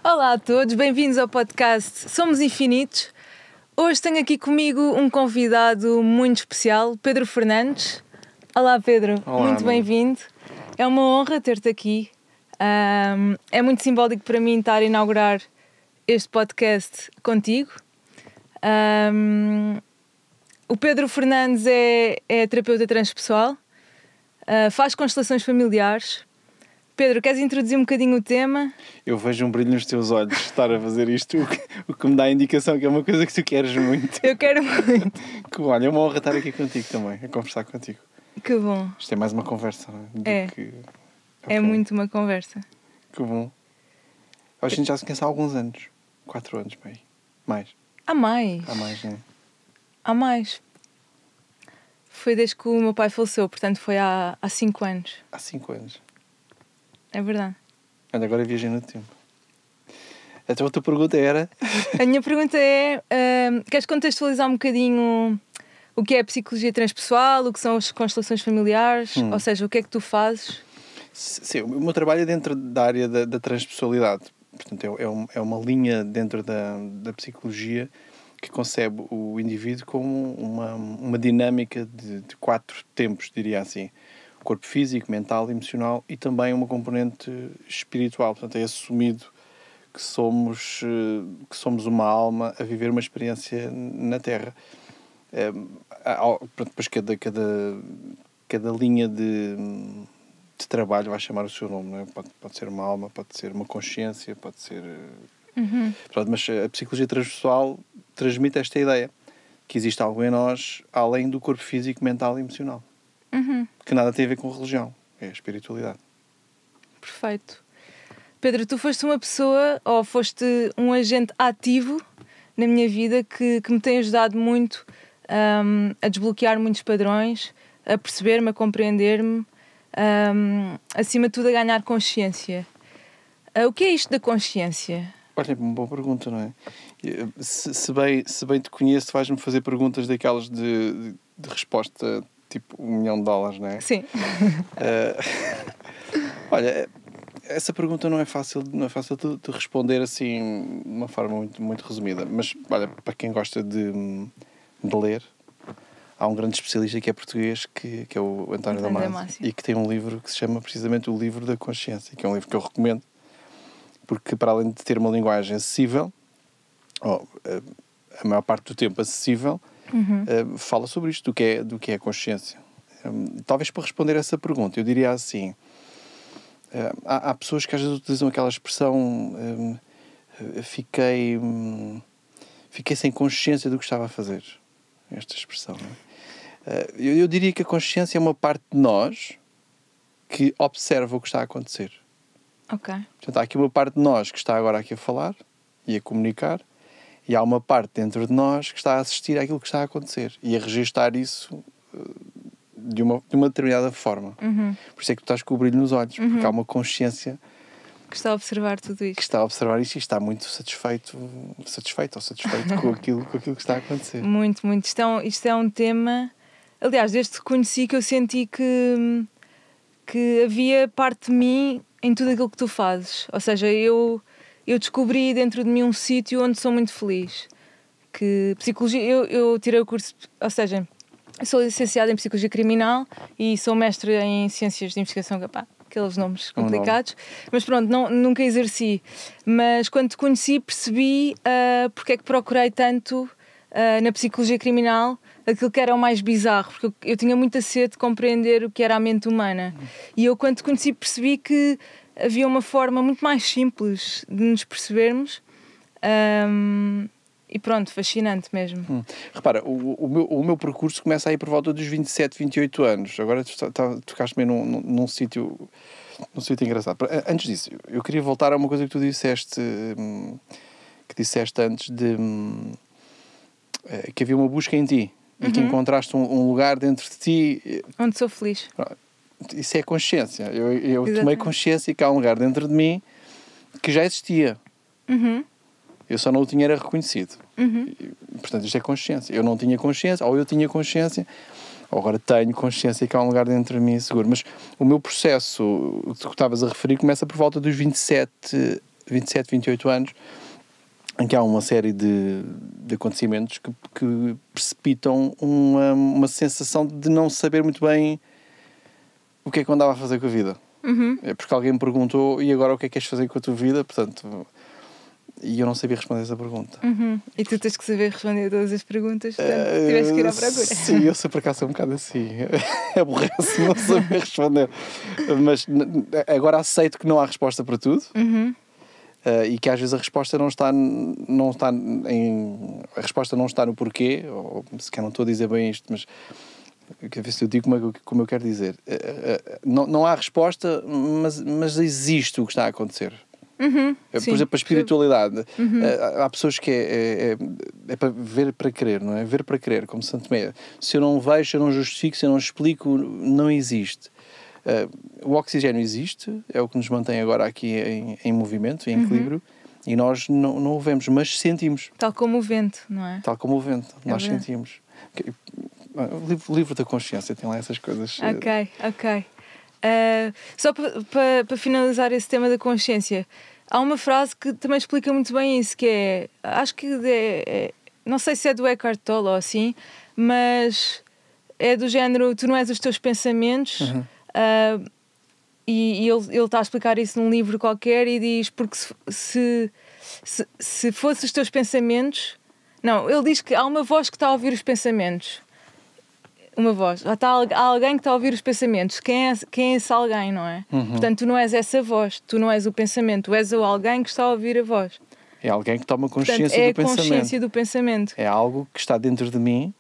Olá a todos, bem-vindos ao podcast Somos Infinitos. Hoje tenho aqui comigo um convidado muito especial, Pedro Fernandes. Olá Pedro, Olá, muito bem-vindo. É uma honra ter-te aqui. É muito simbólico para mim estar a inaugurar este podcast contigo. O Pedro Fernandes é terapeuta transpessoal, faz constelações familiares. Pedro, queres introduzir um bocadinho o tema? Eu vejo um brilho nos teus olhos estar a fazer isto, o que me dá a indicação que é uma coisa que tu queres muito. Eu quero muito. Que olha, é uma honra estar aqui contigo também, a conversar contigo. Que bom. Isto é mais uma conversa, não é? É muito uma conversa. Que bom. A gente já se conhece há alguns anos. 4 anos, bem. Mais. Há mais, não é? Há mais. Foi desde que o meu pai faleceu, portanto foi há 5 anos. Há 5 anos. É verdade. Olha, agora viajei no tempo. Então a tua pergunta era... A minha pergunta é, queres contextualizar um bocadinho o que é a psicologia transpessoal, o que são as constelações familiares, ou seja, o que é que tu fazes? Sim, o meu trabalho é dentro da área da transpessoalidade. Portanto, é uma linha dentro da psicologia que concebe o indivíduo como uma dinâmica de 4 tempos, diria assim. Corpo físico, mental, emocional e também uma componente espiritual. Portanto, é assumido que somos uma alma a viver uma experiência na Terra. Depois cada linha de trabalho vai chamar o seu nome, não é? Pode ser uma alma, pode ser uma consciência, pode ser... Mas a psicologia transpessoal transmite esta ideia que existe algo em nós além do corpo físico, mental e emocional. Que nada tem a ver com religião, é a espiritualidade. Perfeito. Pedro, tu foste uma pessoa, ou foste um agente ativo na minha vida que me tem ajudado muito a desbloquear muitos padrões, a perceber-me, a compreender-me, acima de tudo a ganhar consciência. O que é isto da consciência? Olha, uma boa pergunta, não é? Se bem te conheço, vais-me fazer perguntas daquelas de resposta tipo $1 milhão, não é? Sim. Olha, essa pergunta não é fácil de responder assim de uma forma muito, muito resumida. Mas, olha, para quem gosta de ler, há um grande especialista que é português, que é o António Damasio, e que tem um livro que se chama precisamente O Livro da Consciência, que é um livro que eu recomendo, porque para além de ter uma linguagem acessível, a maior parte do tempo acessível, fala sobre isto, do que é a consciência. Talvez para responder essa pergunta, eu diria assim, há pessoas que às vezes utilizam aquela expressão fiquei sem consciência do que estava a fazer. Esta expressão, não é? Eu diria que a consciência é uma parte de nós que observa o que está a acontecer. Ok. Portanto, há aqui uma parte de nós que está agora aqui a falar e a comunicar, e há uma parte dentro de nós que está a assistir àquilo que está a acontecer e a registar isso de uma determinada forma. Por isso é que tu estás com o brilho nos olhos, porque há uma consciência que está a observar tudo isto. Que está a observar isto e está muito satisfeito com aquilo que está a acontecer. Muito, muito. Isto é um tema... Aliás, desde que conheci que eu senti que havia parte de mim em tudo aquilo que tu fazes. Ou seja, eu descobri dentro de mim um sítio onde sou muito feliz. Que psicologia... Eu tirei o curso... Ou seja, sou licenciada em Psicologia Criminal e sou mestre em Ciências de Investigação, aqueles nomes complicados, mas pronto, nunca exerci. Mas quando te conheci percebi porque é que procurei tanto na Psicologia Criminal aquilo que era o mais bizarro, porque eu tinha muita sede de compreender o que era a mente humana. E eu quando te conheci percebi que havia uma forma muito mais simples de nos percebermos. E pronto, fascinante mesmo. Repara, o meu percurso começa aí por volta dos 27, 28 anos. Agora tu tocaste-me num sítio engraçado. Antes disso, eu queria voltar a uma coisa que tu disseste, antes, que havia uma busca em ti e que encontraste um lugar dentro de ti. Onde sou feliz. Isso é consciência. Eu tomei consciência que há um lugar dentro de mim que já existia. Eu só não o tinha reconhecido. Portanto, isto é consciência. Eu não tinha consciência, ou eu tinha consciência, ou agora tenho consciência que há um lugar dentro de mim seguro. Mas o meu processo, que tu estavas a referir, começa por volta dos 27 27, 28 anos, em que há uma série de acontecimentos que precipitam uma sensação de não saber muito bem o que é que eu andava a fazer com a vida. É porque alguém me perguntou, e agora o que é que queres fazer com a tua vida? Portanto, e eu não sabia responder essa pergunta. E tu tens que saber responder a todas as perguntas, portanto tiveste que ir à procura. Sim, eu sou por acaso um bocado assim. Aborrece não saber responder. Mas agora aceito que não há resposta para tudo. E que às vezes a resposta não está a resposta não está no porquê, ou sequer não estou a dizer bem isto, mas quer ver se eu digo como eu quero dizer. Não há resposta, mas existe o que está a acontecer. Por exemplo, a espiritualidade. Há pessoas que é para ver para crer, não é? Ver para crer, como Santo Tomé. Se eu não vejo, se eu não justifico, se eu não explico, não existe. O oxigênio existe, é o que nos mantém agora aqui em movimento, em equilíbrio, e nós não o vemos, mas sentimos. Tal como o vento, não é? Tal como o vento, nós sentimos. O livro da consciência tem lá essas coisas. Ok. Só para finalizar esse tema da consciência, há uma frase que também explica muito bem isso, que é, acho que não sei se é do Eckhart Tolle ou assim, mas é do género, tu não és os teus pensamentos. E ele está a explicar isso num livro qualquer e diz, porque se fosse os teus pensamentos... Não, ele diz que há uma voz que está a ouvir os pensamentos. Uma voz. Há alguém que está a ouvir os pensamentos. Quem é esse alguém, não é? Portanto, tu não és essa voz, tu não és o pensamento, tu és o alguém que está a ouvir a voz. É alguém que toma consciência do pensamento. É a consciência do pensamento. É algo que está dentro de mim.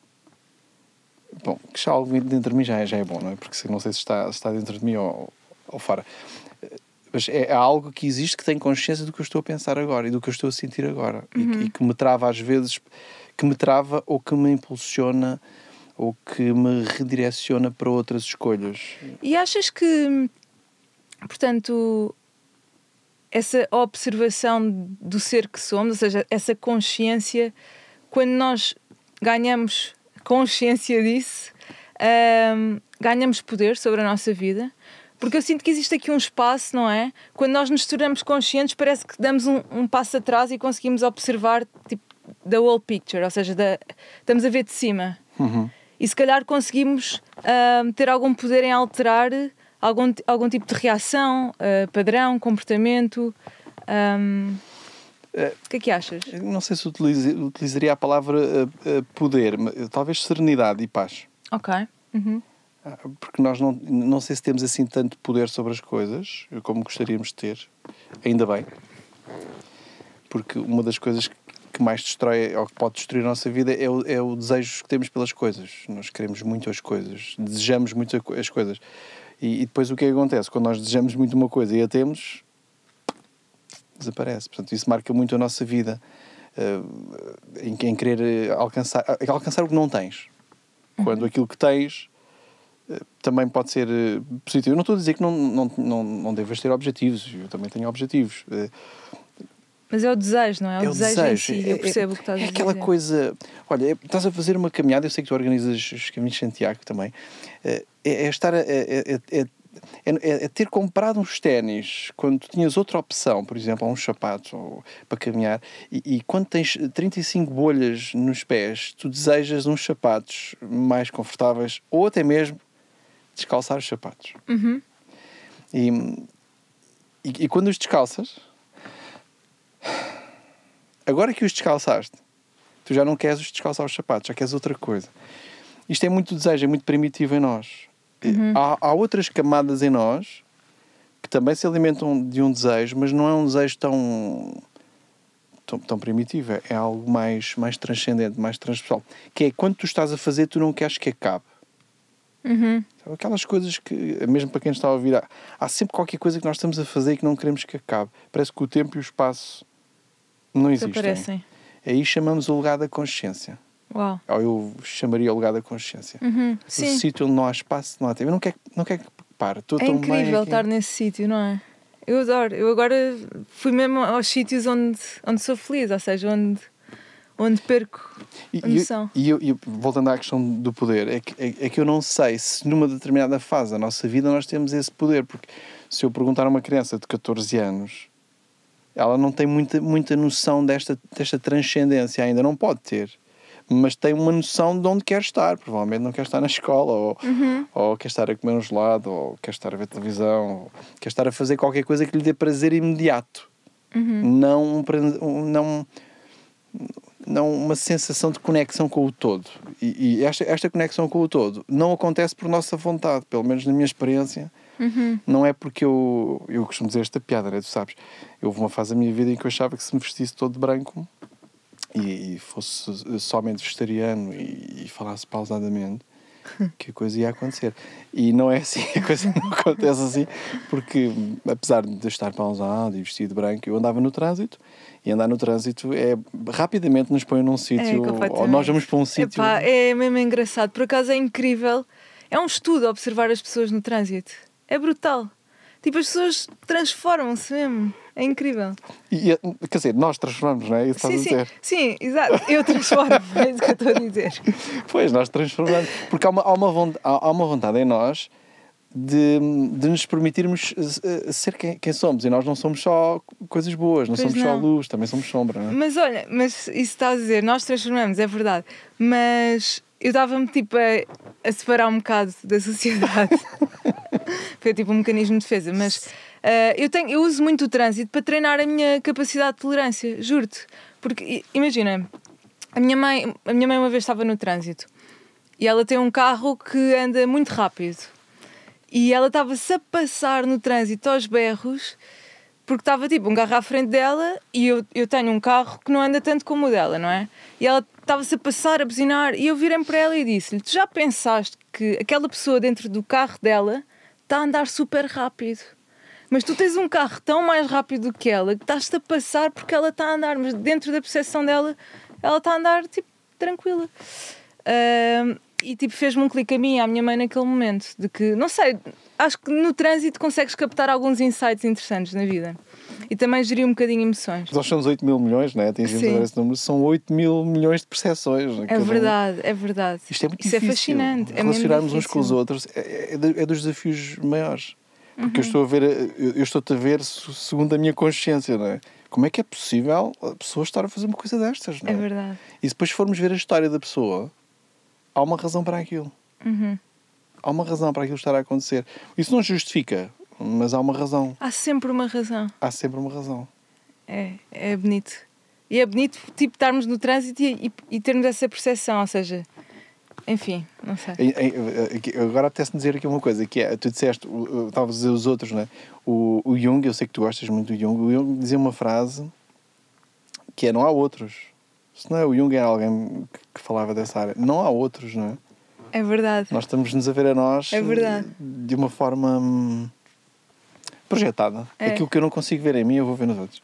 Bom, que está algo dentro de mim já é bom, não é? Porque não sei se está dentro de mim ou fora. Mas é algo que existe, que tem consciência do que eu estou a pensar agora e do que eu estou a sentir agora. E que me trava às vezes, que me trava ou que me impulsiona ou que me redireciona para outras escolhas. E achas que, portanto, essa observação do ser que somos, ou seja, essa consciência, quando nós ganhamos consciência disso, ganhamos poder sobre a nossa vida? Porque eu sinto que existe aqui um espaço, não é? Quando nós nos tornamos conscientes, parece que damos um passo atrás e conseguimos observar, tipo, the whole picture, ou seja, estamos a ver de cima. E se calhar conseguimos ter algum poder em alterar algum tipo de reação, padrão, comportamento. O que é que achas? Não sei se utilizaria a palavra poder, talvez serenidade e paz. Ok. Porque nós não sei se temos assim tanto poder sobre as coisas como gostaríamos de ter. Ainda bem. Porque uma das coisas que mais destrói, ou que pode destruir a nossa vida, é o desejo que temos pelas coisas. Nós queremos muito as coisas, desejamos muito as coisas. E depois o que é que acontece? Quando nós desejamos muito uma coisa e a temos, desaparece. Portanto, isso marca muito a nossa vida, em querer alcançar o que não tens. Quando aquilo que tens também pode ser positivo. Eu não estou a dizer que não devas ter objetivos. Eu também tenho objetivos. Mas é o desejo, não é? É o desejo em si. Eu percebo o que estás a dizer. É aquela coisa... Olha, estás a fazer uma caminhada, eu sei que tu organizas os caminhos de Santiago também. Estar a ter comprado uns ténis quando tu tinhas outra opção, por exemplo, uns sapatos para caminhar, e quando tens 35 bolhas nos pés, tu desejas uns sapatos mais confortáveis ou até mesmo descalçar os sapatos. E quando os descalças, agora que os descalçaste, tu já não queres descalçar os sapatos, já queres outra coisa. Isto é muito desejo, é muito primitivo em nós. Há outras camadas em nós que também se alimentam de um desejo, mas não é um desejo tão primitivo. É algo mais transcendente, mais transversal. Que é quando tu estás a fazer, tu não queres que acabe. Aquelas coisas que, mesmo para quem está a ouvir, há sempre qualquer coisa que nós estamos a fazer e que não queremos que acabe. Parece que o tempo e o espaço não existem. Aí chamamos o lugar da consciência. Uau. Ou eu chamaria o lugar da consciência. O sítio onde não há espaço, não há tempo. Eu não quero que pare. É incrível estar nesse sítio, não é? Eu adoro. Eu agora fui mesmo aos sítios onde sou feliz, ou seja, onde perco a noção. E voltando à questão do poder, é que eu não sei se numa determinada fase da nossa vida nós temos esse poder. Porque se eu perguntar a uma criança de 14 anos Ela não tem muita noção desta transcendência ainda, não pode ter. Mas tem uma noção de onde quer estar. Provavelmente não quer estar na escola, ou quer estar a comer um gelado, ou quer estar a ver televisão, ou quer estar a fazer qualquer coisa que lhe dê prazer imediato. Não uma sensação de conexão com o todo. E esta conexão com o todo não acontece por nossa vontade, pelo menos na minha experiência. Não é porque eu costumo dizer esta piada, né? Tu sabes, houve uma fase da minha vida em que eu achava que se me vestisse todo de branco e fosse somente vegetariano e falasse pausadamente, que a coisa ia acontecer. E não é assim, a coisa não acontece assim, porque apesar de estar pausado e vestido de branco, eu andava no trânsito, e andar no trânsito rapidamente nos põe num sítio, ou nós vamos para um sítio... É mesmo engraçado, por acaso é incrível, é um estudo observar as pessoas no trânsito, é brutal. Tipo, as pessoas transformam-se mesmo. É incrível. Quer dizer, nós transformamos, não é? Isso estás a dizer? Sim, exato. Eu transformo, é isso que eu estou a dizer. Pois, nós transformamos. Porque há uma vontade em nós de nos permitirmos ser quem somos. E nós não somos só coisas boas, não somos só luz, também somos sombra, não é? Mas olha, isso estás a dizer, nós transformamos, é verdade. Mas eu dava-me tipo a separar um bocado da sociedade. Foi tipo um mecanismo de defesa, mas eu uso muito o trânsito para treinar a minha capacidade de tolerância, juro-te. Porque, imagina, a minha mãe uma vez estava no trânsito e ela tem um carro que anda muito rápido e ela estava-se a passar no trânsito aos berros porque estava tipo um carro à frente dela e eu tenho um carro que não anda tanto como o dela, não é? E ela estava-se a passar, a buzinar, e eu virei para ela e disse-lhe: tu já pensaste que aquela pessoa dentro do carro dela está a andar super rápido, mas tu tens um carro tão mais rápido do que ela que estás-te a passar porque ela está a andar, mas dentro da percepção dela ela está a andar tipo tranquila. E tipo fez-me um clique a mim e à minha mãe naquele momento de que, não sei, acho que no trânsito consegues captar alguns insights interessantes na vida e também gerir um bocadinho emoções. Nós somos 8 mil milhões, não é? Atingimos agora esse número, são 8 mil milhões de percepções. É verdade, é verdade. Isto é muito difícil. É fascinante. Relacionarmos uns com os outros é dos desafios maiores. Porque eu estou-te a ver segundo a minha consciência, não é? Como é que é possível a pessoa estar a fazer uma coisa destas, não é? É verdade. E se depois formos ver a história da pessoa, há uma razão para aquilo. Há uma razão para aquilo estar a acontecer. Isso não justifica, mas há uma razão. Há sempre uma razão. Há sempre uma razão. É bonito. E é bonito, tipo, estarmos no trânsito e termos essa percepção, ou seja... Enfim, não sei. Agora apetece-me dizer aqui uma coisa, que é, tu disseste, estavas a dizer os outros, não é? O Jung, eu sei que tu gostas muito do Jung, o Jung dizia uma frase que é: não há outros. Se não é o Jung, é alguém que falava dessa área. Não há outros, não é? É verdade. Nós estamos-nos a ver a nós de uma forma projetada. Aquilo que eu não consigo ver em mim, eu vou ver nos outros.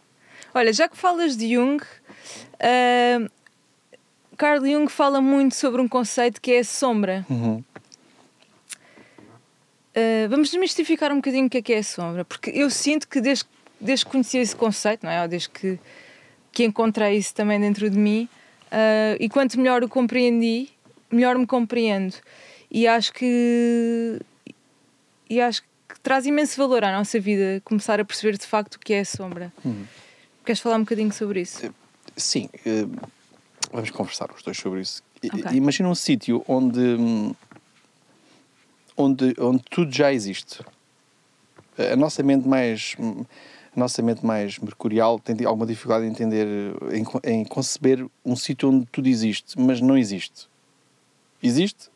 Olha, já que falas de Jung... Carl Jung fala muito sobre um conceito que é a sombra. Vamos desmistificar um bocadinho o que é a sombra, porque eu sinto que desde que conheci esse conceito, não é? Ou desde que encontrei isso também dentro de mim, e quanto melhor o compreendi, melhor me compreendo. E acho que traz imenso valor à nossa vida começar a perceber de facto o que é a sombra. Queres falar um bocadinho sobre isso? Sim. Vamos conversar os dois sobre isso. Okay. Imagina um sítio onde tudo já existe. A nossa mente mais mercurial tem alguma dificuldade em entender, em conceber um sítio onde tudo existe, mas não existe. Existe,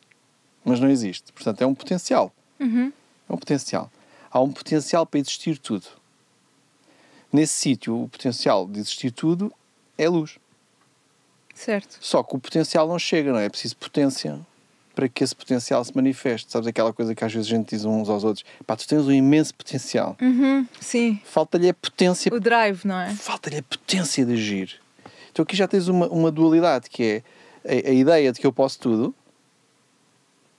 mas não existe. Portanto, é um potencial. É um potencial. Há um potencial para existir tudo. Nesse sítio, o potencial de existir tudo é luz. Certo. Só que o potencial não chega, não é? É preciso potência para que esse potencial se manifeste. Sabes aquela coisa que às vezes a gente diz uns aos outros: pá, tu tens um imenso potencial. Sim. Falta-lhe a potência. O drive, não é? Falta-lhe a potência de agir. Então aqui já tens uma dualidade, que é a ideia de que eu posso tudo,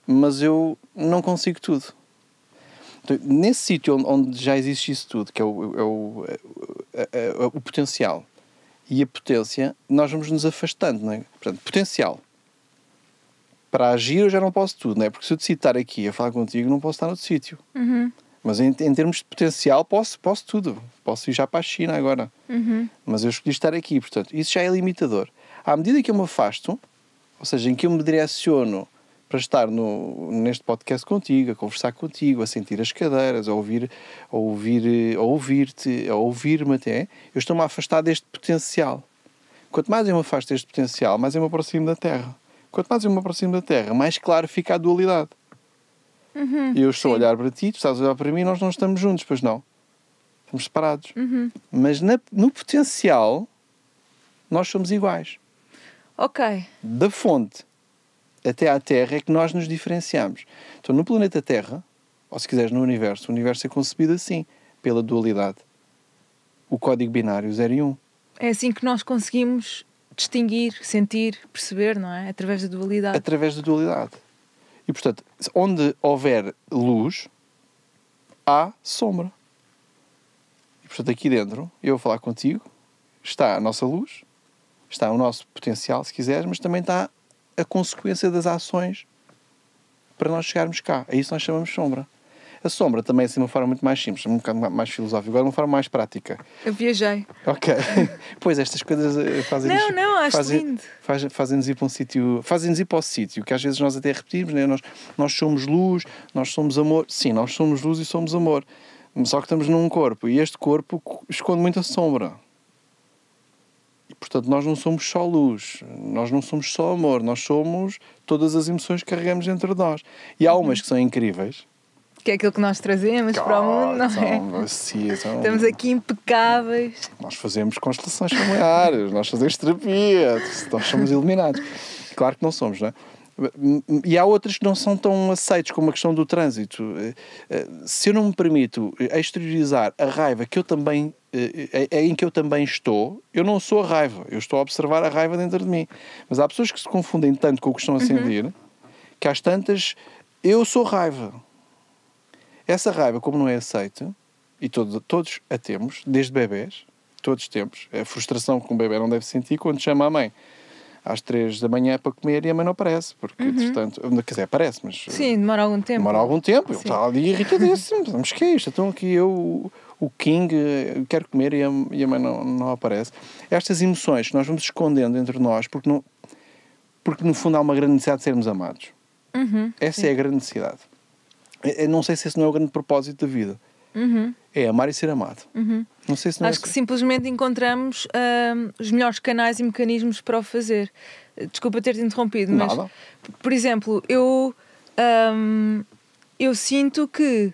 mas eu não consigo tudo. Então, nesse sítio onde já existe isso tudo, que é o potencial, e a potência, nós vamos nos afastando, não é? Portanto, potencial. Para agir eu já não posso tudo, não é? Porque se eu decidir estar aqui a falar contigo, não posso estar noutro sítio. Mas em termos de potencial, posso tudo. Posso ir já para a China agora. Mas eu escolhi estar aqui, portanto, isso já é limitador. À medida que eu me afasto, ou seja, em que eu me direciono para estar neste podcast contigo, a conversar contigo, a sentir as cadeiras, a ouvir-te, a ouvir-me até, eu estou-me a afastar deste potencial. Quanto mais eu me afasto deste potencial, mais eu me aproximo da Terra. Quanto mais eu me aproximo da Terra, mais claro fica a dualidade. Eu estou a olhar para ti, tu estás a olhar para mim, nós não estamos juntos, pois não. Estamos separados. Mas no potencial, nós somos iguais. Ok. Da fonte até à Terra é que nós nos diferenciamos. Então, no planeta Terra, ou se quiseres no universo, o universo é concebido assim, pela dualidade. O código binário 0 e 1. É assim que nós conseguimos distinguir, sentir, perceber, não é? Através da dualidade. Através da dualidade. E, portanto, onde houver luz, há sombra. E, portanto, aqui dentro, eu vou falar contigo, está a nossa luz, está o nosso potencial, se quiseres, mas também está a consequência das ações para nós chegarmos cá. É isso que nós chamamos de sombra. A sombra também é assim de uma forma muito mais simples, um bocado mais filosófica, agora de uma forma mais prática. Eu viajei. Ok. Pois, estas coisas fazem-nos... acho lindo. Fazem-nos ir para um sítio... Fazem-nos ir para o sítio, que às vezes nós até repetimos, né? Nós somos luz, nós somos amor. Sim, nós somos luz e somos amor. Só que estamos num corpo, e este corpo esconde muita sombra. E, portanto, nós não somos só luz, nós não somos só amor, nós somos todas as emoções que carregamos dentro de nós. E há umas que são incríveis. Que é aquilo que nós trazemos para o mundo, não é? Estamos aqui impecáveis. Nós fazemos constelações familiares, nós fazemos terapia, nós somos iluminados. Claro que não somos, não é? E há outras que não são tão aceites, como a questão do trânsito. Se eu não me permito exteriorizar a raiva que eu também, em que eu também estou, eu não sou a raiva, eu estou a observar a raiva dentro de mim. Mas há pessoas que se confundem tanto com o que estão a sentir, que às tantas, eu sou raiva. Essa raiva, como não é aceita, e todos a temos, desde bebés, todos temos, a frustração que um bebê não deve sentir quando chama a mãe às 3 da manhã para comer e a mãe não aparece, porque, portanto, quer dizer, aparece, mas... Sim, demora algum tempo. Demora algum tempo, ele está ali irritadíssimo, mas que é isto? Então aqui eu, o King, quero comer e a mãe não aparece. Estas emoções que nós vamos escondendo entre nós, porque no fundo há uma grande necessidade de sermos amados. Essa é a grande necessidade. Eu não sei se esse não é o grande propósito da vida. É amar e ser amado. Não sei se não Acho que simplesmente encontramos os melhores canais e mecanismos para o fazer. Desculpa ter-te interrompido, mas... Nada. Por exemplo, eu sinto que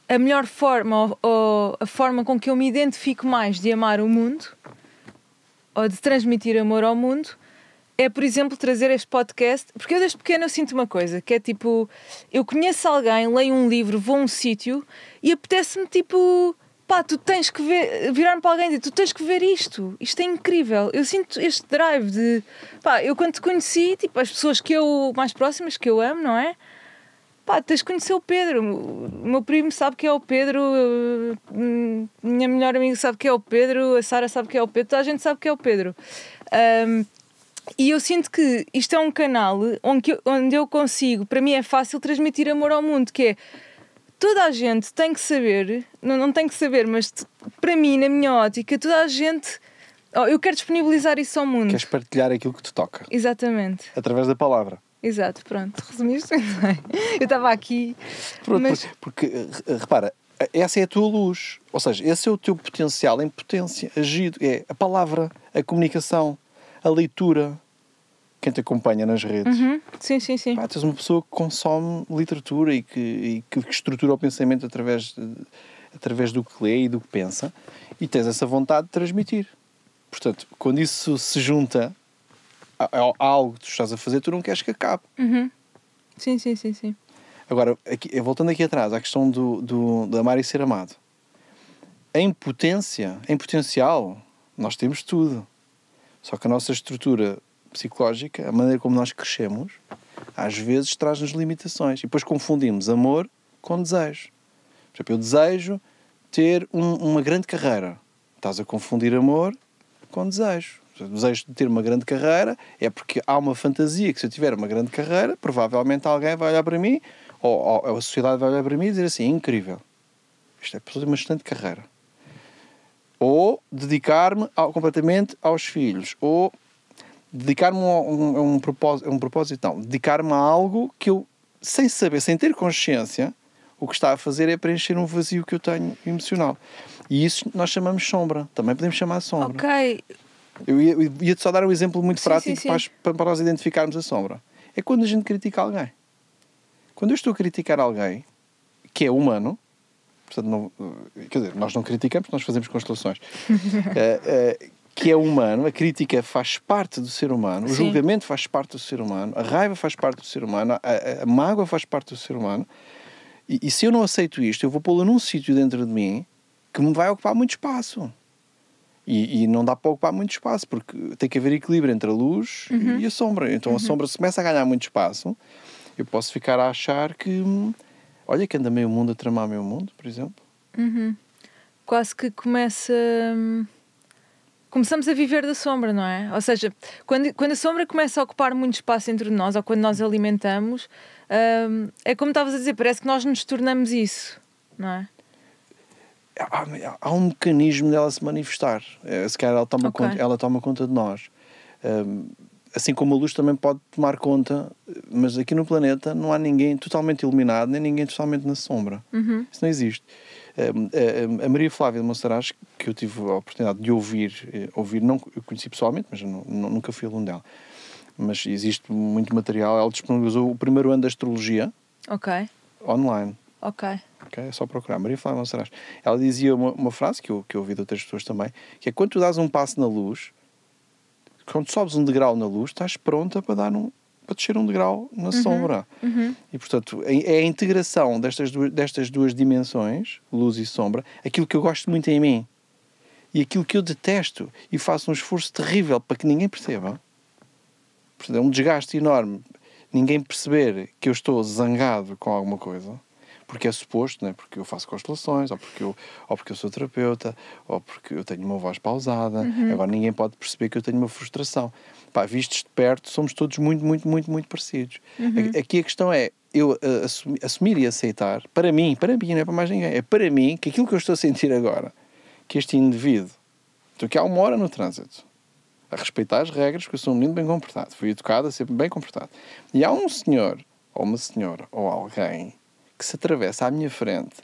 a melhor forma, ou a forma com que eu me identifico mais de amar o mundo, ou de transmitir amor ao mundo, é, por exemplo, trazer este podcast, porque eu desde pequena eu sinto uma coisa, que é tipo, eu conheço alguém, leio um livro, vou a um sítio e apetece-me tipo, pá, tu tens que ver, virar-me para alguém e dizer, tu tens que ver isto é incrível. Eu sinto este drive de, pá, eu quando te conheci, tipo, as pessoas mais próximas que eu amo, não é? Pá, tens de conhecer o Pedro, o meu primo sabe que é o Pedro, minha melhor amiga sabe que é o Pedro, a Sara sabe que é o Pedro, toda a gente sabe que é o Pedro. E eu sinto que isto é um canal onde eu consigo, para mim é fácil transmitir amor ao mundo, que é, toda a gente tem que saber, não tem que saber, mas para mim, na minha ótica, toda a gente, eu quero disponibilizar isso ao mundo. Queres partilhar aquilo que te toca. Exatamente. Através da palavra. Exato, pronto, resumiste bem. Eu estava aqui... Pronto, mas... porque, repara, essa é a tua luz, ou seja, esse é o teu potencial em potência, agido, é a palavra, a comunicação, a leitura, quem te acompanha nas redes. Sim. Pá, tu és uma pessoa que consome literatura e que estrutura o pensamento através do que lê e do que pensa, e tens essa vontade de transmitir. Portanto, quando isso se junta a algo que tu estás a fazer, tu não queres que acabe. Sim. Agora, voltando aqui atrás, à questão de amar e ser amado. Em potencial, nós temos tudo. Só que a nossa estrutura psicológica, a maneira como nós crescemos, às vezes traz-nos limitações. E depois confundimos amor com desejo. Por exemplo, eu desejo ter uma grande carreira. Estás a confundir amor com desejo. O desejo de ter uma grande carreira é porque há uma fantasia que, se eu tiver uma grande carreira, provavelmente alguém vai olhar para mim, ou a sociedade vai olhar para mim e dizer assim, incrível. Isto é pessoa de uma excelente carreira. Ou dedicar-me completamente aos filhos. Ou dedicar-me a um propósito. Não. Dedicar-me a algo que eu, sem saber, sem ter consciência, o que está a fazer é preencher um vazio que eu tenho emocional. E isso nós chamamos sombra. Também podemos chamar de sombra. Ok. Eu ia-te só dar um exemplo muito prático sim. para nós identificarmos a sombra. É quando a gente critica alguém. Quando eu estou a criticar alguém que é humano, portanto, não, quer dizer, nós não criticamos, nós fazemos constelações, que é humano, a crítica faz parte do ser humano, o julgamento faz parte do ser humano, a raiva faz parte do ser humano, a mágoa faz parte do ser humano, e se eu não aceito isto, eu vou pô-lo num sítio dentro de mim que me vai ocupar muito espaço. E não dá para ocupar muito espaço, porque tem que haver equilíbrio entre a luz e a sombra. Então a sombra, se começa a ganhar muito espaço, eu posso ficar a achar que, olha, que anda meio mundo a tramar meio mundo, por exemplo. Quase que começamos a viver da sombra, não é? Ou seja, quando a sombra começa a ocupar muito espaço dentro de nós, ou quando nós alimentamos, é como estavas a dizer, parece que nós nos tornamos isso, não é? Há um mecanismo dela se manifestar. Se calhar ela toma conta de nós. Assim como a luz também pode tomar conta, mas aqui no planeta não há ninguém totalmente iluminado, nem ninguém totalmente na sombra. Isso não existe. A Maria Flávia de Monsaraz, que eu tive a oportunidade de ouvir, não eu conheci pessoalmente, mas nunca fui aluno dela. Mas existe muito material. Ela disponibilizou o primeiro ano da astrologia online. É só procurar. Maria Flávia Monsaraz. Ela dizia uma frase que eu ouvi de outras pessoas também, que é: quando tu dás um passo na luz, quando sobes um degrau na luz, estás pronta para descer um degrau na sombra. E, portanto, é a integração destas duas dimensões, luz e sombra, aquilo que eu gosto muito em mim e aquilo que eu detesto e faço um esforço terrível para que ninguém perceba. Portanto, é um desgaste enorme ninguém perceber que eu estou zangado com alguma coisa, porque é suposto, né? Porque eu faço constelações, ou porque eu sou terapeuta, ou porque eu tenho uma voz pausada. Agora ninguém pode perceber que eu tenho uma frustração. Pá, vistos de perto, somos todos muito, muito, muito, muito parecidos. Aqui a questão é eu assumir e aceitar, para mim, não é para mais ninguém, é para mim que aquilo que eu estou a sentir agora, que este indivíduo, então, que há uma hora no trânsito, a respeitar as regras, porque eu sou um menino bem comportado, fui educado a ser bem comportado. E há um senhor, ou uma senhora, ou alguém que se atravessa à minha frente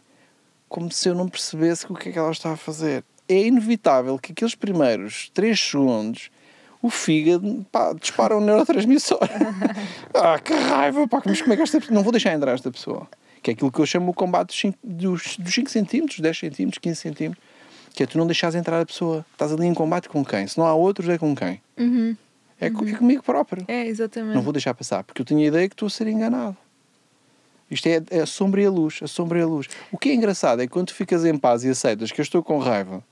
como se eu não percebesse o que é que ela está a fazer. É inevitável que aqueles primeiros 3 segundos o fígado, dispara um neurotransmissor. Que raiva, mas como é que esta pessoa... Não vou deixar entrar esta pessoa. Que é aquilo que eu chamo o combate dos 5 centímetros, 10 centímetros, 15 centímetros. Que é tu não deixares entrar a pessoa. Estás ali em combate com quem? Se não há outros, é com quem? É comigo próprio. É, exatamente. Não vou deixar passar, porque eu tenho a ideia que estou a ser enganado. Isto é a sombra e a luz, a sombra e a luz. O que é engraçado é que quando tu ficas em paz e aceitas que eu estou com raiva,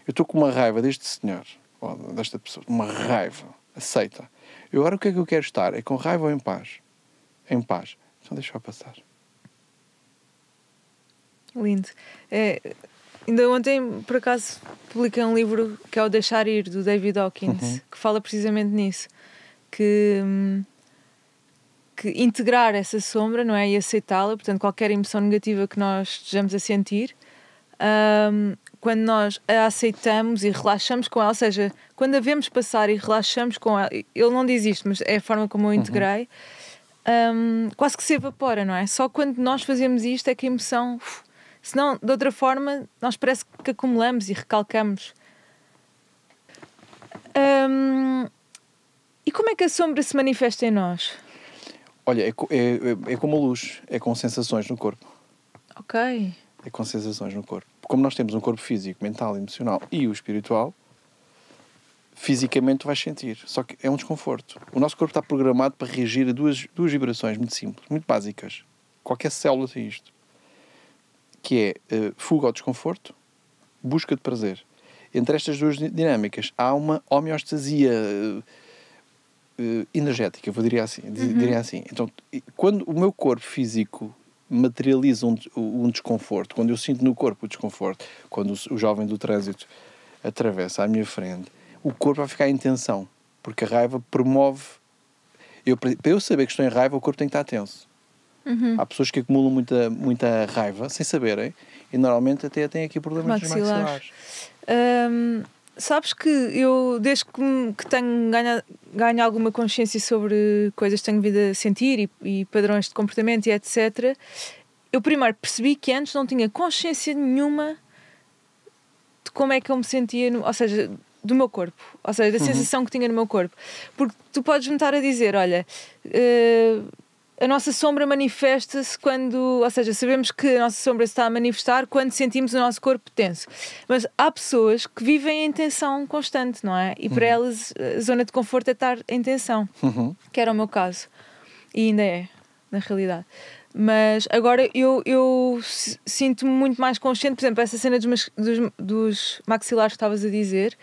eu estou com uma raiva deste senhor, ou desta pessoa, uma raiva, aceita. Eu agora o que é que eu quero estar? É com raiva ou em paz? Em paz. Então deixa-o passar. Lindo. Ainda ontem, por acaso, publiquei um livro que é o Deixar Ir, do David Hawkins, que fala precisamente nisso. Que integrar essa sombra, não é? E aceitá-la, portanto, qualquer emoção negativa que nós estejamos a sentir, quando nós a aceitamos e relaxamos com ela, ou seja, quando a vemos passar e relaxamos com ela, ele não diz isto, mas é a forma como eu integrei, quase que se evapora, não é? Só quando nós fazemos isto é que a emoção... Senão, de outra forma, nós parece que acumulamos e recalcamos. E como é que a sombra se manifesta em nós? Olha, é como a luz, é com sensações no corpo. Ok. É com sensações no corpo. Como nós temos um corpo físico, mental, emocional e o espiritual, fisicamente tu vais sentir. Só que é um desconforto. O nosso corpo está programado para reagir a duas vibrações muito simples, muito básicas. Qualquer célula tem isto. Que é fuga ao desconforto, busca de prazer. Entre estas duas dinâmicas há uma homeostasia energética, diria assim. Então, quando o meu corpo físico materializa um desconforto, quando eu sinto no corpo o desconforto, quando o jovem do trânsito atravessa à minha frente, o corpo vai ficar em tensão, porque a raiva promove... Para eu saber que estou em raiva, o corpo tem que estar tenso. Há pessoas que acumulam muita raiva sem saberem e normalmente até têm aqui problemas nos maxilares. Sabes que eu, desde que tenho ganho alguma consciência sobre coisas que tenho vindo a sentir e padrões de comportamento e etc., eu primeiro percebi que antes não tinha consciência nenhuma de como é que eu me sentia, ou seja, do meu corpo, ou seja, da sensação que tinha no meu corpo. Porque tu podes-me estar a dizer, olha, a nossa sombra manifesta-se quando, ou seja, sabemos que a nossa sombra se está a manifestar quando sentimos o nosso corpo tenso. Mas há pessoas que vivem em tensão constante, não é? E para elas a zona de conforto é estar em tensão, que era o meu caso. E ainda é, na realidade. Mas agora eu sinto-me muito mais consciente, por exemplo, essa cena dos maxilares que estavas a dizer,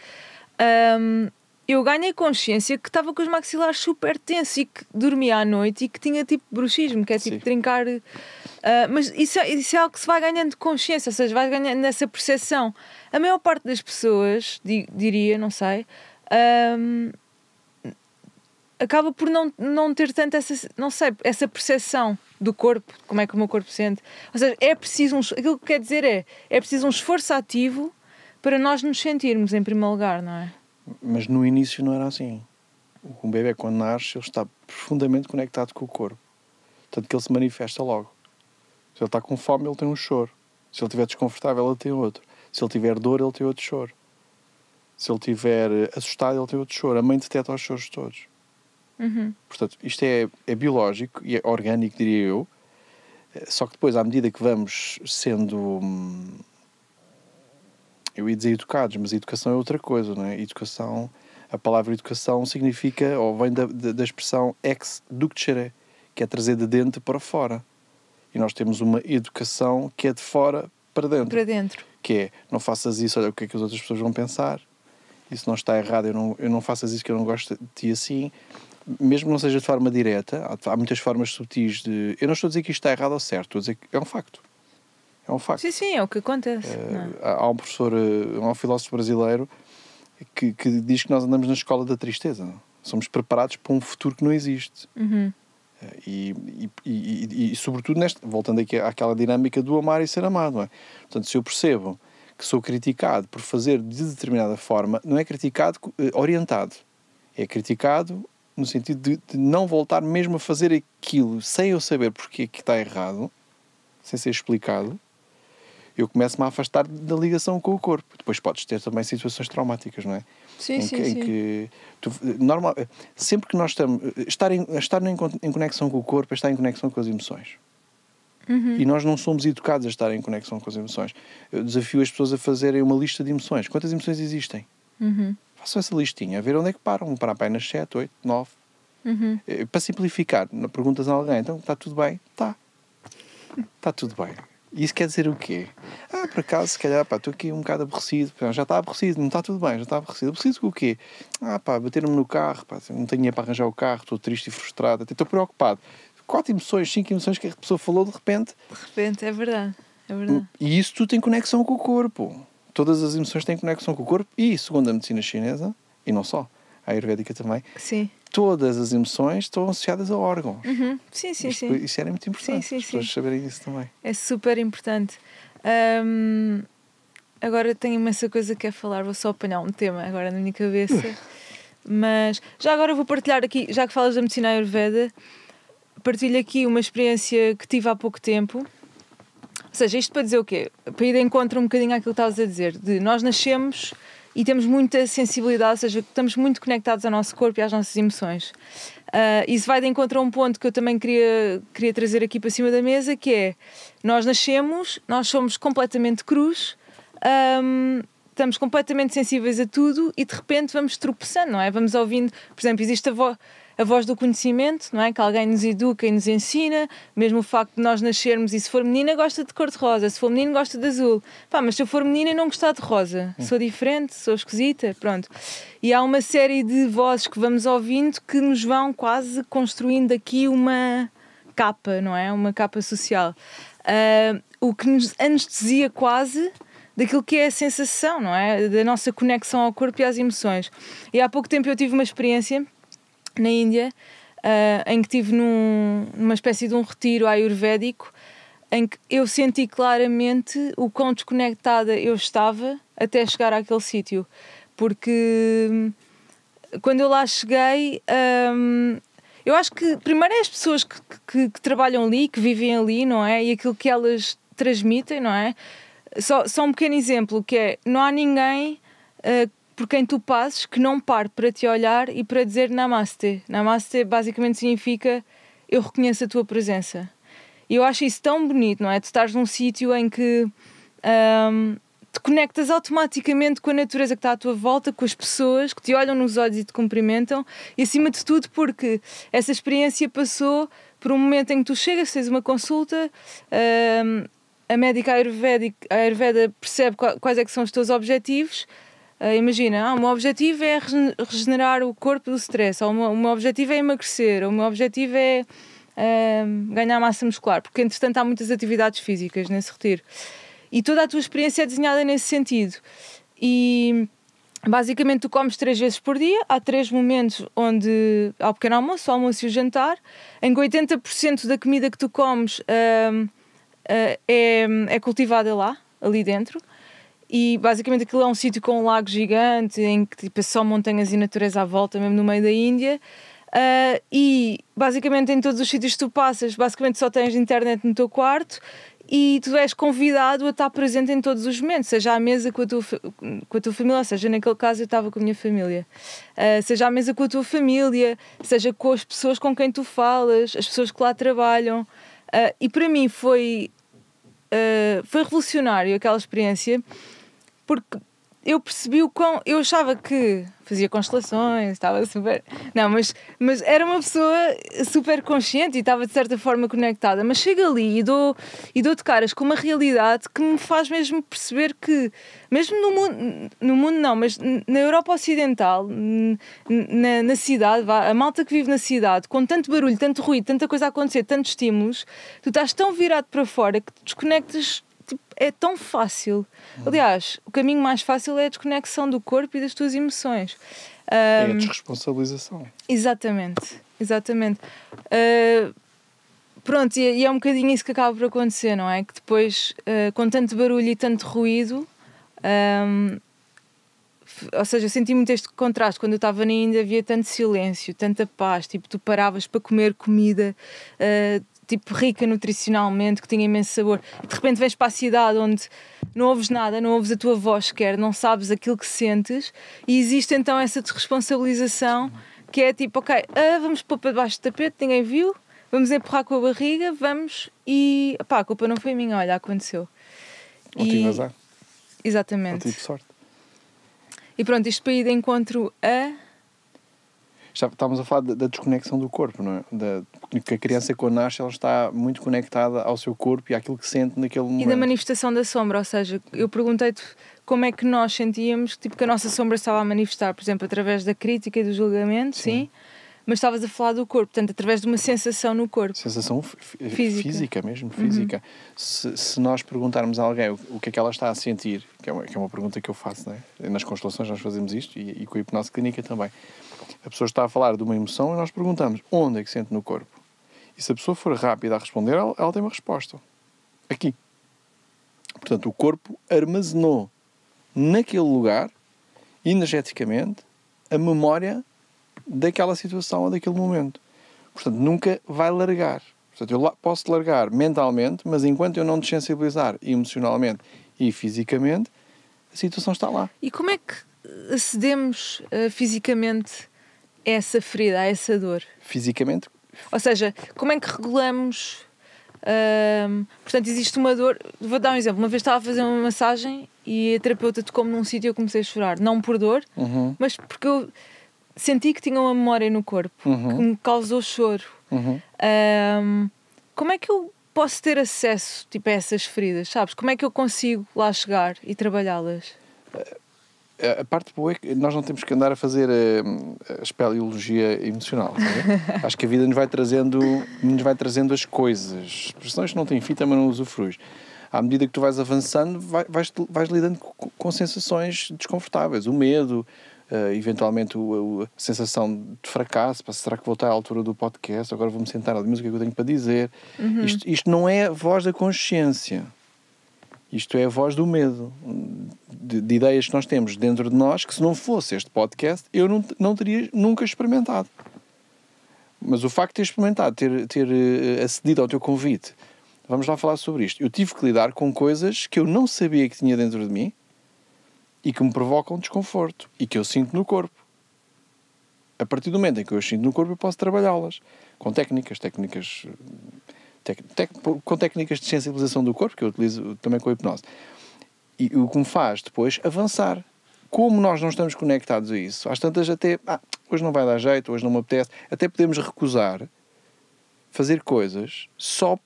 eu ganhei consciência que estava com os maxilares super tensos e que dormia à noite e que tinha tipo bruxismo, que é tipo trincar. Mas isso é algo que se vai ganhando consciência, ou seja, vai ganhando essa percepção. A maior parte das pessoas, diria, não sei, acaba por não ter tanto essa percepção do corpo, como é que o meu corpo sente. Ou seja, é preciso aquilo que quer dizer é preciso um esforço ativo para nós nos sentirmos em primeiro lugar, não é? Mas no início não era assim. Um bebê, quando nasce, ele está profundamente conectado com o corpo. Tanto que ele se manifesta logo. Se ele está com fome, ele tem um choro. Se ele estiver desconfortável, ele tem outro. Se ele tiver dor, ele tem outro choro. Se ele estiver assustado, ele tem outro choro. A mãe detecta os choros todos. Portanto, isto é biológico e é orgânico, diria eu. Só que depois, à medida que vamos sendo... eu ia dizer educados, mas a educação é outra coisa, não é? A palavra educação significa, ou vem da expressão ex ducere, que é trazer de dentro para fora. E nós temos uma educação que é de fora para dentro. Para dentro. Que é, não faças isso, olha o que é que as outras pessoas vão pensar. Isso não está errado, eu não faças isso que eu não gosto de ti assim. Mesmo que não seja de forma direta, há muitas formas subtis de... Eu não estou a dizer que isto está errado ou certo, estou a dizer que é um facto. É um facto. Sim, é o que acontece. Há um professor, um filósofo brasileiro que diz que nós andamos na escola da tristeza. Somos preparados para um futuro que não existe. E sobretudo, voltando aqui àquela dinâmica do amar e ser amado. Não é? Portanto, se eu percebo que sou criticado por fazer de determinada forma, não é criticado orientado. É criticado no sentido de não voltar mesmo a fazer aquilo sem eu saber porque é que está errado, sem ser explicado. Eu começo-me a afastar da ligação com o corpo. Depois podes ter também situações traumáticas, não é? Sim. Sempre que nós estamos... Estar em conexão com o corpo é estar em conexão com as emoções. E nós não somos educados a estar em conexão com as emoções. Eu desafio as pessoas a fazerem uma lista de emoções. Quantas emoções existem? Façam essa listinha, a ver onde é que param. Vão parar para aí nas 7, 8, 9. Para simplificar, perguntas a alguém, então, está tudo bem? Está tudo bem. Isso quer dizer o quê? Por acaso, se calhar, estou aqui um bocado aborrecido. Já está aborrecido, não está tudo bem, já está aborrecido. Aborrecido com o quê? Bateram-me no carro, não tenho dinheiro para arranjar o carro, estou triste e frustrado, até estou preocupado. 4 emoções, 5 emoções que a pessoa falou de repente. De repente, é verdade. E isso tudo tem conexão com o corpo. Todas as emoções têm conexão com o corpo e, segundo a medicina chinesa, e não só, a ayurvédica também, todas as emoções estão associadas a órgãos. Sim. Isso era muito importante, as pessoas saberem isso também. É super importante. Agora tenho imensa coisa que quero falar, vou só apanhar um tema agora na minha cabeça. Mas já agora vou partilhar aqui, já que falas da medicina ayurveda, partilho aqui uma experiência que tive há pouco tempo. Ou seja, isto para dizer o quê? Para ir de encontro um bocadinho àquilo que estavas a dizer, de nós nascemos e temos muita sensibilidade, ou seja, estamos muito conectados ao nosso corpo e às nossas emoções. Isso vai de encontro a um ponto que eu também queria trazer aqui para cima da mesa, que é, nós nascemos, nós somos completamente crus, estamos completamente sensíveis a tudo e de repente vamos tropeçando, não é? Vamos ouvindo, por exemplo, existe a voz do conhecimento, não é? Que alguém nos educa e nos ensina, mesmo o facto de nós nascermos e se for menina gosta de cor-de-rosa, se for menino gosta de azul. Mas se eu for menina e não gostar de rosa, sou diferente, sou esquisita, pronto. E há uma série de vozes que vamos ouvindo que nos vão quase construindo aqui uma capa, não é? Uma capa social. O que nos anestesia quase daquilo que é a sensação, não é? Da nossa conexão ao corpo e às emoções. E há pouco tempo eu tive uma experiência na Índia, em que estive numa espécie de um retiro ayurvédico, em que eu senti claramente o quão desconectada eu estava até chegar àquele sítio. Porque quando eu lá cheguei, eu acho que primeiro é as pessoas que trabalham ali, que vivem ali, não é? E aquilo que elas transmitem, não é? Só um pequeno exemplo, que é, não há ninguém por quem tu passes que não pare para te olhar e para dizer Namaste. Namaste basicamente significa eu reconheço a tua presença. E eu acho isso tão bonito, não é? Tu estás num sítio em que te conectas automaticamente com a natureza que está à tua volta, com as pessoas que te olham nos olhos e te cumprimentam, e acima de tudo porque essa experiência passou por um momento em que tu chegas, tens uma consulta, a médica Ayurveda percebe quais é que são os teus objetivos. Imagina, o meu objetivo é regenerar o corpo do stress, ou o meu objetivo é emagrecer, ou o meu objetivo é ganhar massa muscular, porque entretanto há muitas atividades físicas nesse retiro. E toda a tua experiência é desenhada nesse sentido. E basicamente tu comes 3 vezes por dia, há 3 momentos onde há o pequeno almoço, o almoço e o jantar, em que 80% da comida que tu comes é cultivada ali dentro. E basicamente aquilo é um sítio com um lago gigante, em que tipo, é só montanhas e natureza à volta, mesmo no meio da Índia. E basicamente em todos os sítios que tu passas, basicamente só tens internet no teu quarto e tu és convidado a estar presente em todos os momentos, seja à mesa com a tua família, ou seja, naquele caso eu estava com a minha família, seja à mesa com a tua família, seja com as pessoas com quem tu falas, as pessoas que lá trabalham. E para mim foi revolucionário aquela experiência, porque eu percebi o quão... Eu achava que fazia constelações, estava super... Não, mas era uma pessoa super consciente e estava de certa forma conectada. Mas chego ali e dou de caras com uma realidade que me faz mesmo perceber que, mesmo no mundo não, mas na Europa Ocidental, na cidade, a malta que vive na cidade, com tanto barulho, tanto ruído, tanta coisa a acontecer, tantos estímulos, tu estás tão virado para fora que te desconectas. Tipo, é tão fácil. Aliás, o caminho mais fácil é a desconexão do corpo e das tuas emoções. É a desresponsabilização. Exatamente. Pronto, e é um bocadinho isso que acaba por acontecer, não é? Que depois, com tanto barulho e tanto ruído, ou seja, eu senti muito este contraste. Quando eu estava na Índia havia tanto silêncio, tanta paz, tipo, tu paravas para comer comida tipo rica nutricionalmente, que tinha imenso sabor. De repente vens para a cidade onde não ouves nada, não ouves a tua voz sequer, não sabes aquilo que sentes, e existe então essa desresponsabilização que é tipo, ok, vamos pôr para debaixo do tapete, ninguém viu, vamos empurrar com a barriga, vamos e pá, a culpa não foi minha, olha, aconteceu. Ou tive azar. Exatamente. Ou tive sorte. E pronto, isto para ir de encontro a... Já estávamos a falar da desconexão do corpo, não é? Que a criança quando nasce ela está muito conectada ao seu corpo e àquilo que sente naquele momento. E da manifestação da sombra, ou seja, eu perguntei-te como é que nós sentíamos tipo, que a nossa sombra estava a manifestar, por exemplo, através da crítica e do julgamento, sim, mas estavas a falar do corpo, portanto, através de uma sensação no corpo. Sensação física mesmo, física. Se nós perguntarmos a alguém o que é que ela está a sentir, que é uma pergunta que eu faço, não é? Nas constelações nós fazemos isto e com a hipnose clínica também. A pessoa está a falar de uma emoção e nós perguntamos onde é que sente no corpo. E se a pessoa for rápida a responder, ela tem uma resposta. Aqui. Portanto, o corpo armazenou naquele lugar, energeticamente, a memória daquela situação ou daquele momento. Portanto, nunca vai largar. Portanto, eu posso largar mentalmente, mas enquanto eu não desensibilizar emocionalmente e fisicamente, a situação está lá. E como é que acedemos fisicamente a essa ferida, a essa dor? Fisicamente? Ou seja, como é que regulamos... portanto, existe uma dor... Vou dar um exemplo. Uma vez estava a fazer uma massagem e a terapeuta tocou-me num sítio e eu comecei a chorar. Não por dor, mas porque eu senti que tinha uma memória no corpo que me causou choro. Como é que eu posso ter acesso tipo, a essas feridas, sabes? Como é que eu consigo lá chegar e trabalhá-las? A parte boa é que nós não temos que andar a fazer a espeleologia emocional, sabe? Acho que a vida nos vai trazendo as coisas. Expressões que não têm fita, mas não usufruis. À medida que tu vais avançando, vais lidando com sensações desconfortáveis. O medo, eventualmente a sensação de fracasso, será que vou estar à altura do podcast, agora vou-me sentar ali, mas o que é que eu tenho para dizer? Isto não é a voz da consciência, isto é a voz do medo, de ideias que nós temos dentro de nós, que se não fosse este podcast, eu não teria nunca experimentado. Mas o facto de ter experimentado, ter acedido ao teu convite, vamos lá falar sobre isto, eu tive que lidar com coisas que eu não sabia que tinha dentro de mim, e que me provocam desconforto e que eu sinto no corpo. A partir do momento em que eu as sinto no corpo, eu posso trabalhá-las com técnicas de sensibilização do corpo, que eu utilizo também com a hipnose. E o que me faz depois avançar. Como nós não estamos conectados a isso, às tantas até, hoje não vai dar jeito, hoje não me apetece, até podemos recusar fazer coisas só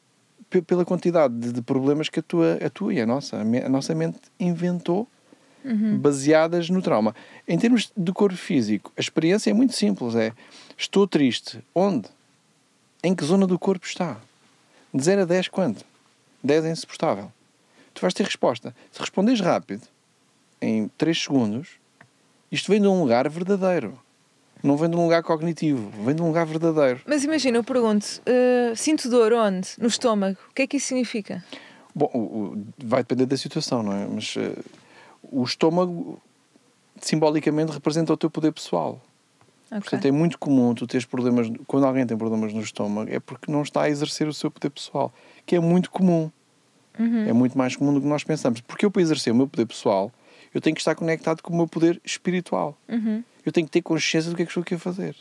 pela quantidade de problemas que a tua e a nossa mente inventou, baseadas no trauma. Em termos de corpo físico, a experiência é muito simples. Estou triste. Onde? Em que zona do corpo está? De 0 a 10, quanto? 10 é insuportável. Tu vais ter resposta. Se responderes rápido, em 3 segundos, isto vem de um lugar verdadeiro. Não vem de um lugar cognitivo. Vem de um lugar verdadeiro. Mas imagina, eu pergunto, sinto dor onde? No estômago. O que é que isso significa? Bom, vai depender da situação, não é? Mas o estômago simbolicamente representa o teu poder pessoal. Okay. Portanto, é muito comum tu teres problemas, quando alguém tem problemas no estômago, é porque não está a exercer o seu poder pessoal, que é muito comum. É muito mais comum do que nós pensamos. Porque eu, para exercer o meu poder pessoal, eu tenho que estar conectado com o meu poder espiritual. Eu tenho que ter consciência do que é que estou aqui a fazer.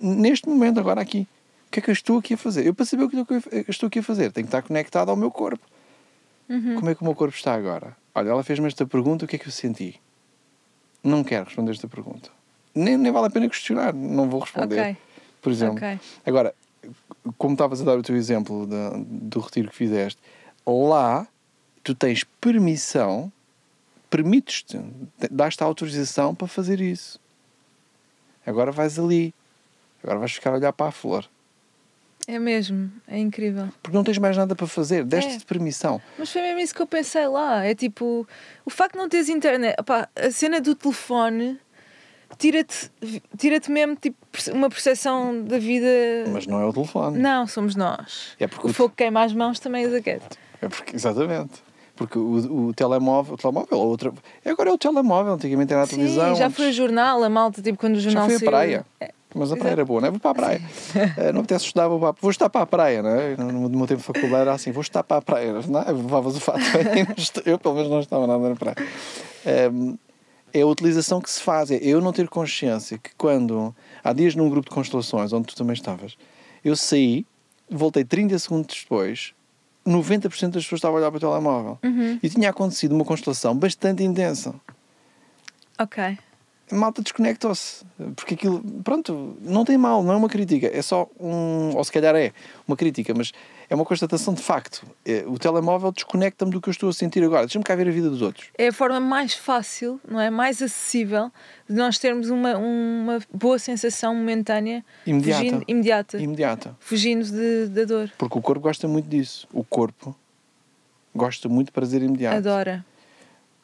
Neste momento, agora aqui. O que é que eu estou aqui a fazer? Eu, para saber o que eu estou aqui a fazer, tenho que estar conectado ao meu corpo. Como é que o meu corpo está agora? Olha, ela fez-me esta pergunta, o que é que eu senti? Não quero responder esta pergunta. Nem vale a pena questionar, não vou responder. Okay. Por exemplo. Okay. Agora, como estavas a dar o teu exemplo do retiro que fizeste, lá tu tens permissão, permites-te, dás-te a autorização para fazer isso. Agora vais ali, agora vais ficar a olhar para a flor. É mesmo, é incrível. Porque não tens mais nada para fazer, deste-te permissão. Mas foi mesmo isso que eu pensei lá. É tipo, o facto de não teres internet, opá, a cena do telefone tira-te mesmo tipo, uma percepção da vida. Mas não é o telefone. Não, somos nós. O fogo que queima as mãos também é aquete. Exatamente. Porque o telemóvel ou outra. Agora é o telemóvel, antigamente era a televisão. Já foi o jornal, a malta, tipo quando o jornal saiu. Já foi a praia. Mas a praia era boa, não é? Vou para a praia. Não me apetece estudar, vou estar para a praia, não é? No meu tempo de faculdade era assim, vou estar para a praia. Não, levavas o fato. Eu pelo menos não estava nada na praia. É a utilização que se faz. É eu não ter consciência que quando... Há dias num grupo de constelações, onde tu também estavas, eu saí, voltei 30 segundos depois, 90% das pessoas estavam a olhar para o telemóvel. E tinha acontecido uma constelação bastante intensa. Ok. A malta desconectou-se. Porque aquilo, pronto, não tem mal, não é uma crítica. É só ou se calhar é uma crítica, mas é uma constatação de facto. O telemóvel desconecta-me do que eu estou a sentir agora. Deixa-me cá ver a vida dos outros. É a forma mais fácil, não é? Mais acessível de nós termos uma boa sensação momentânea. Imediata. Fugindo da dor. Porque o corpo gosta muito disso. O corpo gosta muito de prazer imediato. Adora.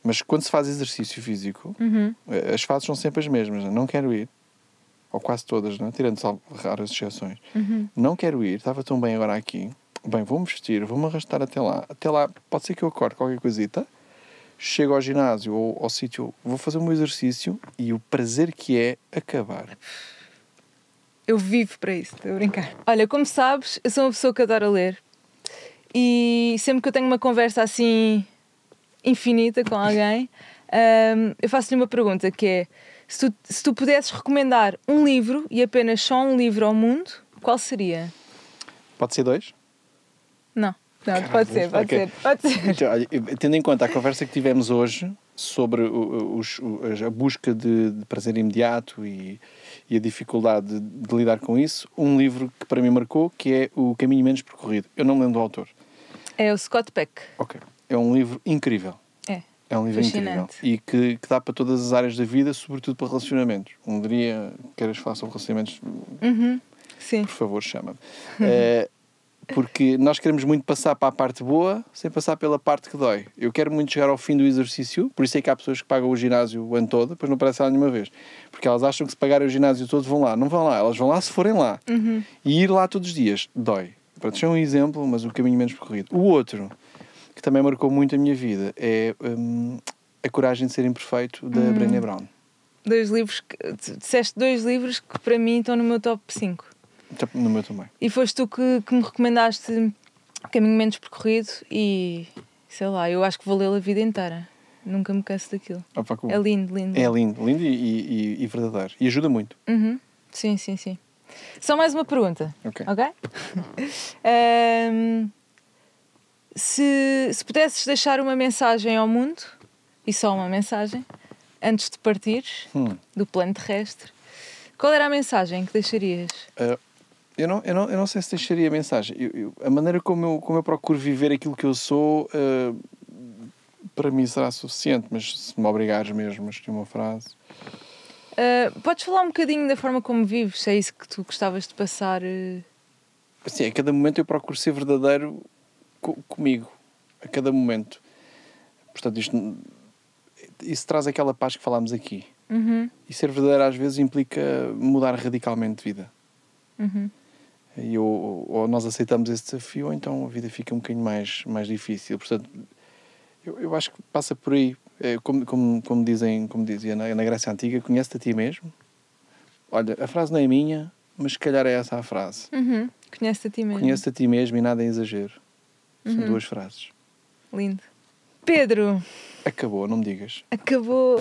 Mas quando se faz exercício físico, as fases são sempre as mesmas. Não quero ir. Ou quase todas, não é? Tirando raras exceções. Não quero ir. Estava tão bem agora aqui. Bem, vou-me vestir, vou-me arrastar até lá. Até lá, pode ser que eu acorde qualquer coisita. Chego ao ginásio ou ao sítio, vou fazer o meu exercício e o prazer que é acabar. Eu vivo para isso, estou a brincar. Olha, como sabes, eu sou uma pessoa que adora ler. E sempre que eu tenho uma conversa assim... infinita com alguém, eu faço-lhe uma pergunta que é se tu pudesses recomendar um livro e apenas só um livro ao mundo, qual seria? Pode ser 2? Não, pode ser. Então, olha, tendo em conta a conversa que tivemos hoje sobre a busca de prazer imediato e a dificuldade de lidar com isso, um livro que para mim marcou, que é O Caminho Menos Percorrido. Eu não me lembro do autor. É o Scott Peck. Ok. É um livro incrível. É um livro incrível. E que dá para todas as áreas da vida, sobretudo para relacionamentos. Um dia, queres falar sobre relacionamentos? Sim. Por favor, chama-me. Porque nós queremos muito passar para a parte boa sem passar pela parte que dói. Eu quero muito chegar ao fim do exercício, por isso é que há pessoas que pagam o ginásio o ano todo, depois não aparecem lá nenhuma vez. Porque elas acham que se pagarem o ginásio todo vão lá. Não vão lá, elas vão lá se forem lá. E ir lá todos os dias dói. Pronto, isto é um exemplo, mas o caminho menos percorrido. O outro, que também marcou muito a minha vida, é A Coragem de Ser Imperfeito, da Brené Brown. Disseste 2 livros que para mim estão no meu top 5. No meu também. E foste tu que me recomendaste Caminho Menos Percorrido e, sei lá, eu acho que vou lê-lo a vida inteira. Nunca me canso daquilo. Opa, É lindo, lindo. É lindo e verdadeiro. E ajuda muito. Sim. Só mais uma pergunta. Ok. Se pudesses deixar uma mensagem ao mundo, e só uma mensagem, antes de partires do plano terrestre, qual era a mensagem que deixarias? Eu não sei se deixaria a mensagem. A maneira como eu procuro viver aquilo que eu sou, para mim será suficiente, mas se me obrigares mesmo a escolher uma frase... Podes falar um bocadinho da forma como vives, se é isso que tu gostavas de passar? Assim, a cada momento eu procuro ser verdadeiro comigo. A cada momento. Portanto, isso traz aquela paz que falámos aqui. E ser verdadeiro às vezes implica mudar radicalmente de vida. E ou nós aceitamos esse desafio, ou então a vida fica um bocadinho mais difícil. Portanto, eu acho que passa por aí. Como dizia na Grécia Antiga, conhece-te a ti mesmo. Olha, a frase não é minha, mas se calhar é essa a frase. Conhece-te a ti mesmo. Conhece-te a ti mesmo e nada é exagero. São 2 frases. Lindo. Pedro! Acabou, não me digas. Acabou.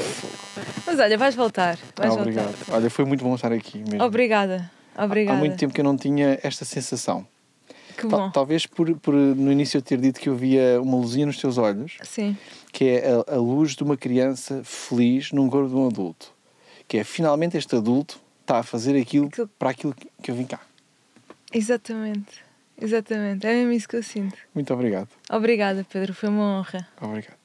Mas olha, vais voltar. Obrigado. Olha, foi muito bom estar aqui mesmo. Obrigada. Há muito tempo que eu não tinha esta sensação. Que bom. Talvez por no início eu ter dito que eu via uma luzinha nos teus olhos. Sim. Que é a luz de uma criança feliz num corpo de um adulto. Que é, finalmente, este adulto está a fazer aquilo para aquilo que eu vim cá. Exatamente. É mesmo isso que eu sinto. Muito obrigado. Obrigada, Pedro. Foi uma honra. Obrigado.